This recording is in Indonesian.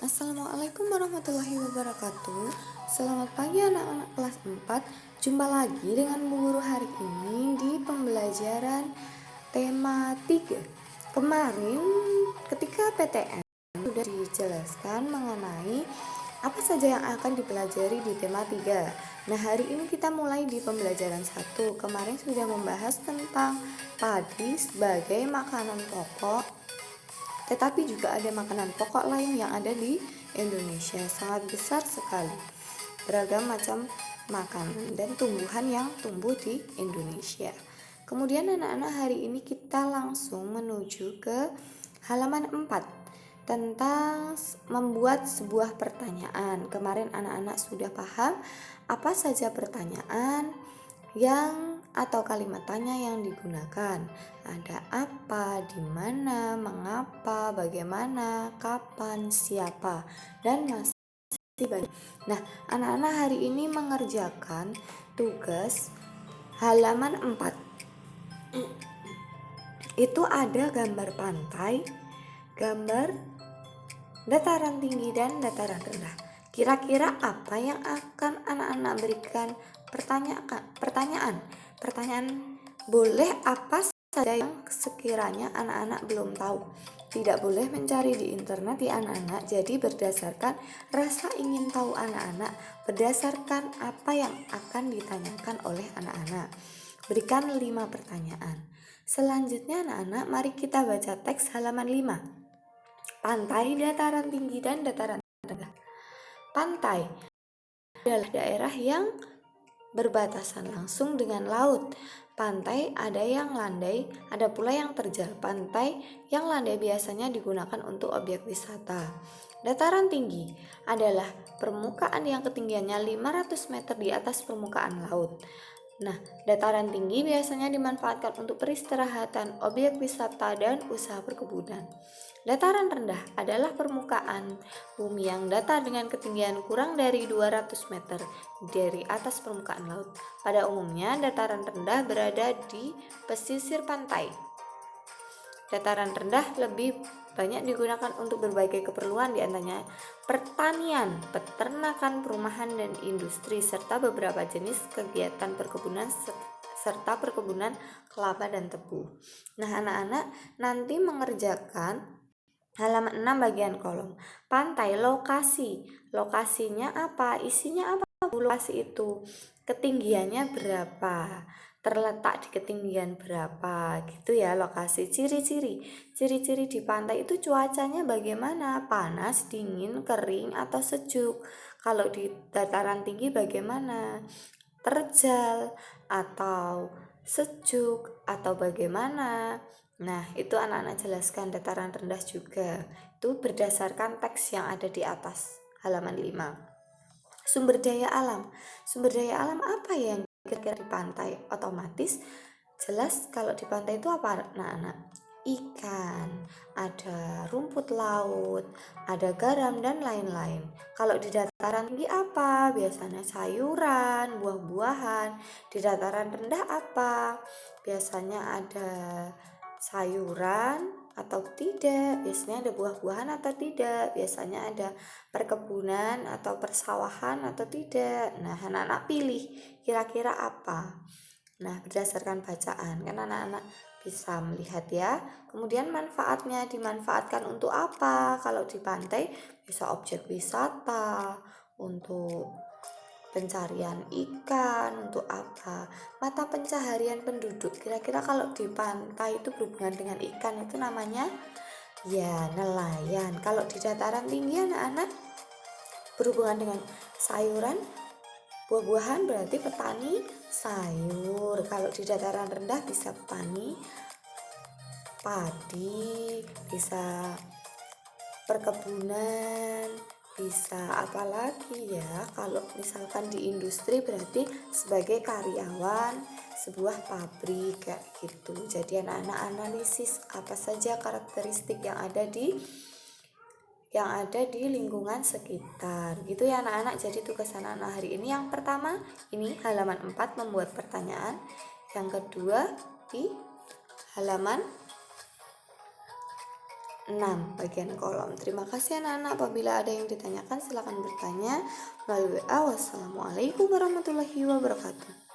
Assalamualaikum warahmatullahi wabarakatuh. Selamat pagi anak-anak kelas 4. Jumpa lagi dengan Bu Guru hari ini di pembelajaran tema 3. Kemarin ketika PTN sudah dijelaskan mengenai apa saja yang akan dipelajari di tema 3. Nah, hari ini kita mulai di pembelajaran 1. Kemarin sudah membahas tentang padi sebagai makanan pokok, tetapi juga ada makanan pokok lain yang ada di Indonesia, sangat besar sekali. Beragam macam makanan dan tumbuhan yang tumbuh di Indonesia. Kemudian anak-anak, hari ini kita langsung menuju ke halaman 4 tentang membuat sebuah pertanyaan. Kemarin anak-anak sudah paham apa saja pertanyaan yang atau kalimat tanya yang digunakan. Ada apa, di mana, mengapa, bagaimana, kapan, siapa, dan masih banyak. Nah, anak-anak hari ini mengerjakan tugas halaman 4. Itu ada gambar pantai, gambar dataran tinggi dan dataran rendah. Kira-kira apa yang akan anak-anak berikan pertanyaan? Boleh apa saja yang sekiranya anak-anak belum tahu. Tidak boleh mencari di internet ya anak-anak. Jadi berdasarkan rasa ingin tahu anak-anak, berdasarkan apa yang akan ditanyakan oleh anak-anak. Berikan 5 pertanyaan. Selanjutnya anak-anak, mari kita baca teks halaman 5. Pantai, dataran tinggi, dan dataran rendah. Pantai adalah daerah yang berbatasan langsung dengan laut. Pantai ada yang landai, ada pula yang terjal. Pantai yang landai biasanya digunakan untuk objek wisata. Dataran tinggi adalah permukaan yang ketinggiannya 500 meter di atas permukaan laut. Nah, dataran tinggi biasanya dimanfaatkan untuk peristirahatan, objek wisata, dan usaha perkebunan. Dataran rendah adalah permukaan bumi yang datar dengan ketinggian kurang dari 200 meter dari atas permukaan laut. Pada umumnya, dataran rendah berada di pesisir pantai. Dataran rendah lebih banyak digunakan untuk berbagai keperluan, diantaranya pertanian, peternakan, perumahan, dan industri, serta beberapa jenis kegiatan perkebunan serta perkebunan kelapa dan tebu. Nah, anak-anak nanti mengerjakan halaman 6 bagian kolom. Pantai, lokasi. Lokasinya apa? Isinya apa lokasi itu? Ketinggiannya berapa? Terletak di ketinggian berapa? Gitu ya lokasi. Ciri-ciri. Ciri-ciri di pantai itu cuacanya bagaimana? Panas, dingin, kering, atau sejuk? Kalau di dataran tinggi bagaimana? Terjal atau sejuk atau bagaimana? Nah, itu anak-anak jelaskan. Dataran rendah juga. Itu berdasarkan teks yang ada di atas halaman 5. Sumber daya alam. Sumber daya alam apa yang kira-kira di pantai? Otomatis jelas kalau di pantai itu apa anak-anak? Ikan, ada rumput laut, ada garam, dan lain-lain. Kalau di dataran tinggi apa? Biasanya sayuran, buah-buahan. Di dataran rendah apa? Biasanya ada sayuran atau tidak, biasanya ada buah-buahan atau tidak, biasanya ada perkebunan atau persawahan atau tidak. Nah, anak-anak pilih kira-kira apa. Nah, berdasarkan bacaan kan anak-anak bisa melihat ya. Kemudian manfaatnya, dimanfaatkan untuk apa? Kalau di pantai bisa objek wisata, untuk pencarian ikan, untuk apa? Mata pencaharian penduduk. Kira-kira kalau di pantai itu berhubungan dengan ikan itu namanya ya nelayan. Kalau di dataran tinggi anak-anak berhubungan dengan sayuran, buah-buahan, berarti petani sayur. Kalau di dataran rendah bisa petani padi, bisa perkebunan, bisa apa lagi ya? Kalau misalkan di industri berarti sebagai karyawan sebuah pabrik kayak gitu. Jadi anak-anak analisis apa saja karakteristik yang ada di lingkungan sekitar. Gitu ya anak-anak. Jadi tugas anak-anak hari ini yang pertama ini halaman 4 membuat pertanyaan. Yang kedua di halaman 6 bagian kolom. Terima kasih anak-anak, apabila ada yang ditanyakan silakan bertanya melalui WA. Wassalamualaikum warahmatullahi wabarakatuh.